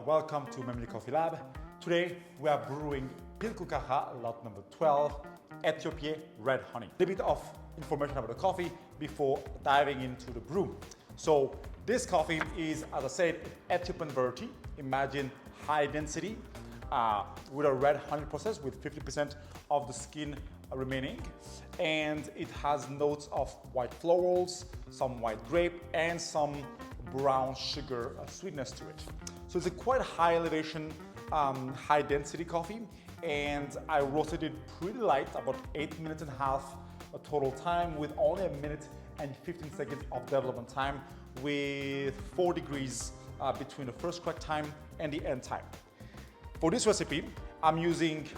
Welcome to Memli Coffee Lab. Today we are brewing Pillcocaja lot number 12, Ethiope Red Honey. A little bit of information about the coffee before diving into the brew. So this coffee is, as I said, Ethiopian variety. Imagine high density with a red honey process with 50% of the skin remaining. And it has notes of white florals, some white grape, and some brown sugar sweetness to it. So it's a quite high elevation, high density coffee, and I roasted it pretty light, about 8 minutes and a half total time, with only 1 minute and 15 seconds of development time, with 4 degrees between the first crack time and the end time. For this recipe, I'm using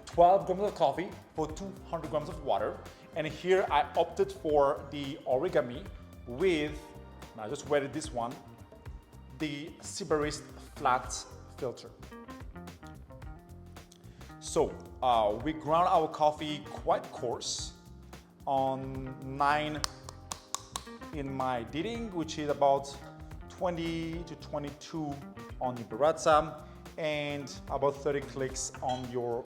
12 grams of coffee for 200 grams of water, and here I opted for the origami with, I just wetted this one, the Sibarist flat filter. So we ground our coffee quite coarse on 9 in my Diding, which is about 20 to 22 on your Baratza, and about 30 clicks on your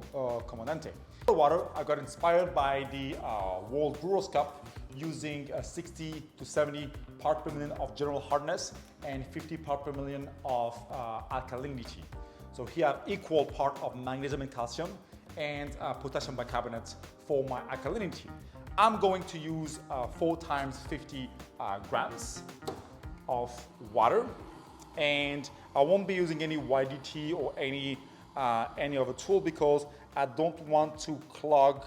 Comandante. For water, I got inspired by the World Brewers Cup, using 60 to 70 parts per million of general hardness and 50 parts per million of alkalinity. So here I have equal part of magnesium and calcium and potassium bicarbonate for my alkalinity. I'm going to use 4 times 50 grams of water, and I won't be using any YDT or any other tool because I don't want to clog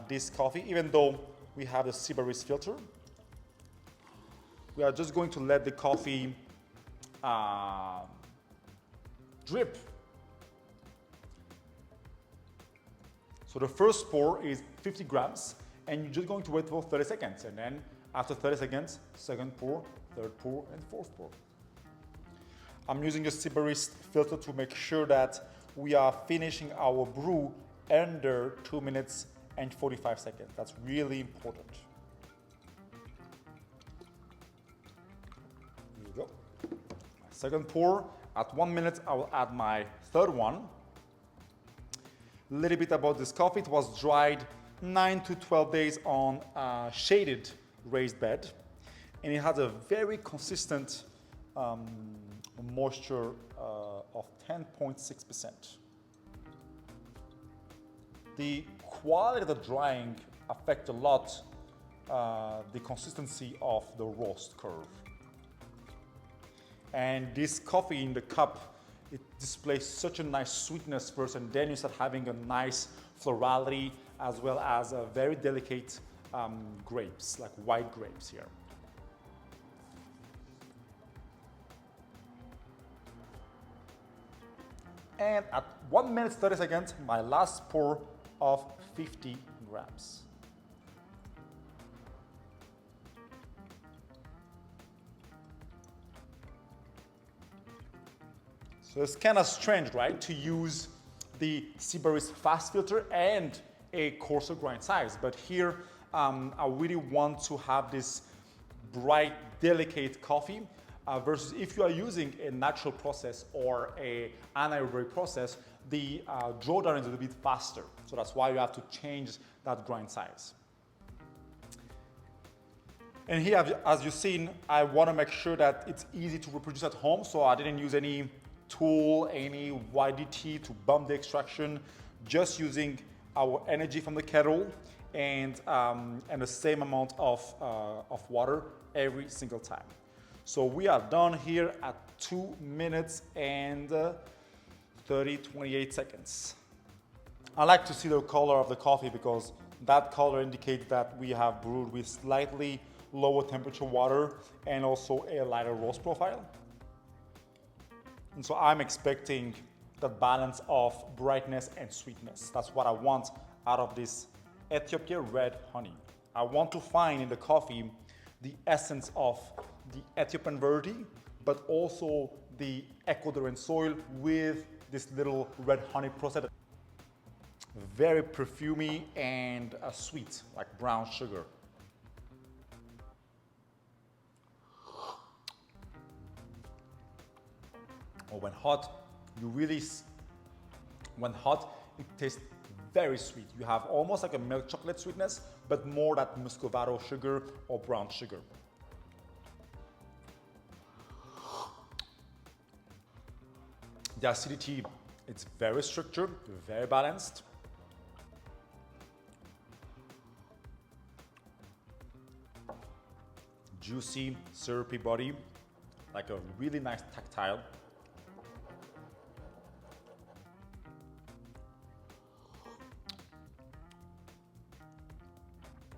this coffee, even though we have the Sibarist filter. We are just going to let the coffee drip. So the first pour is 50 grams, and you're just going to wait for 30 seconds. And then after 30 seconds, second pour, third pour, and fourth pour. I'm using a Sibarist filter to make sure that we are finishing our brew under 2 minutes and 45 seconds. That's really important. Here we go. My second pour. At 1 minute, I will add my third one. A little bit about this coffee. It was dried 9 to 12 days on a shaded raised bed, and it has a very consistent moisture of 10.6%. The quality of the drying affects a lot the consistency of the roast curve. And this coffee in the cup, it displays such a nice sweetness first, and then you start having a nice florality as well as a very delicate grapes, like white grapes here. And at 1 minute 30 seconds, my last pour of 50 grams. So it's kind of strange, right, to use the Sibarist fast filter and a coarser grind size. But here, I really want to have this bright, delicate coffee versus if you are using a natural process or an anaerobic process, the drawdown is a little bit faster. So that's why you have to change that grind size. And here, as you've seen, I want to make sure that it's easy to reproduce at home. So I didn't use any tool, any YDT to bump the extraction, just using our energy from the kettle and the same amount of water every single time. So we are done here at 2 minutes and 28 seconds. I like to see the color of the coffee because that color indicates that we have brewed with slightly lower temperature water and also a lighter roast profile. And so I'm expecting the balance of brightness and sweetness. That's what I want out of this Ethiope Red Honey. I want to find in the coffee the essence of the Ethiopian variety, but also the Ecuadorian soil with this little red honey process. Very perfumey and sweet, like brown sugar. or when hot, when hot, it tastes very sweet. You have almost like a milk chocolate sweetness, but more that muscovado sugar or brown sugar. The acidity, it's very structured, very balanced. Juicy, syrupy body, like a really nice tactile.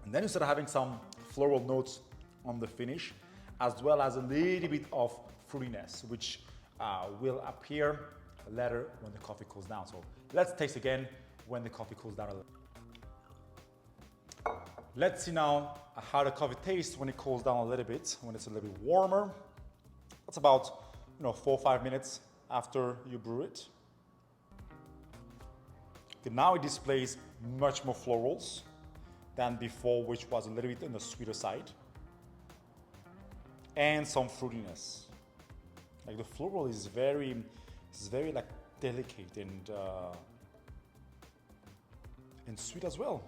And then you start having some floral notes on the finish, as well as a little bit of fruitiness, which will appear later when the coffee cools down. So let's taste again when the coffee cools down a little. Let's see now how the coffee tastes when it cools down a little bit, when it's a little bit warmer. That's about 4 or 5 minutes after you brew it. Okay, now it displays much more florals than before, which was a little bit on the sweeter side. And some fruitiness. Like the floral is very like delicate and sweet as well.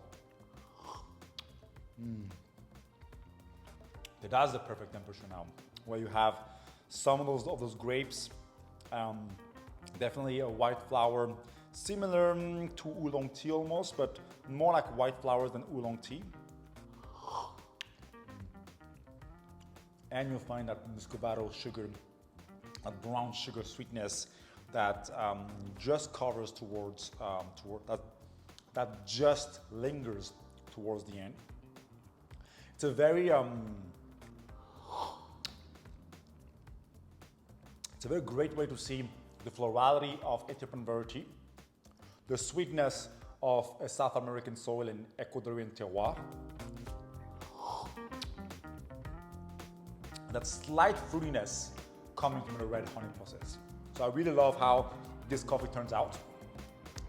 That's the perfect temperature now, where you have some of those grapes, definitely a white flower, similar to oolong tea almost, but more like white flowers than oolong tea. And you'll find that muscovado sugar, that brown sugar sweetness that just covers towards that just lingers towards the end. It's a very great way to see the florality of Ethiopian variety, the sweetness of a South American soil and Ecuadorian terroir, that slight fruitiness coming from the red honey process. So I really love how this coffee turns out.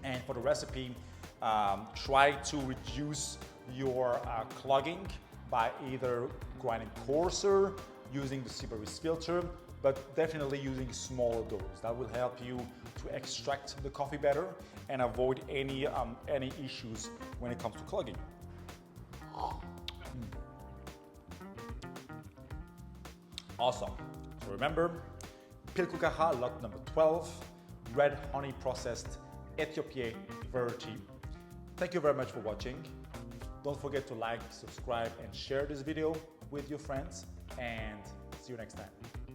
And for the recipe, try to reduce your clogging by either grinding coarser, using the Seabury's filter, but definitely using smaller doughs. That will help you to extract the coffee better and avoid any issues when it comes to clogging. Awesome. So remember, Pillcocaja lot number 12, red honey processed Ethiope variety. Thank you very much for watching. Don't forget to like, subscribe, and share this video with your friends, and see you next time.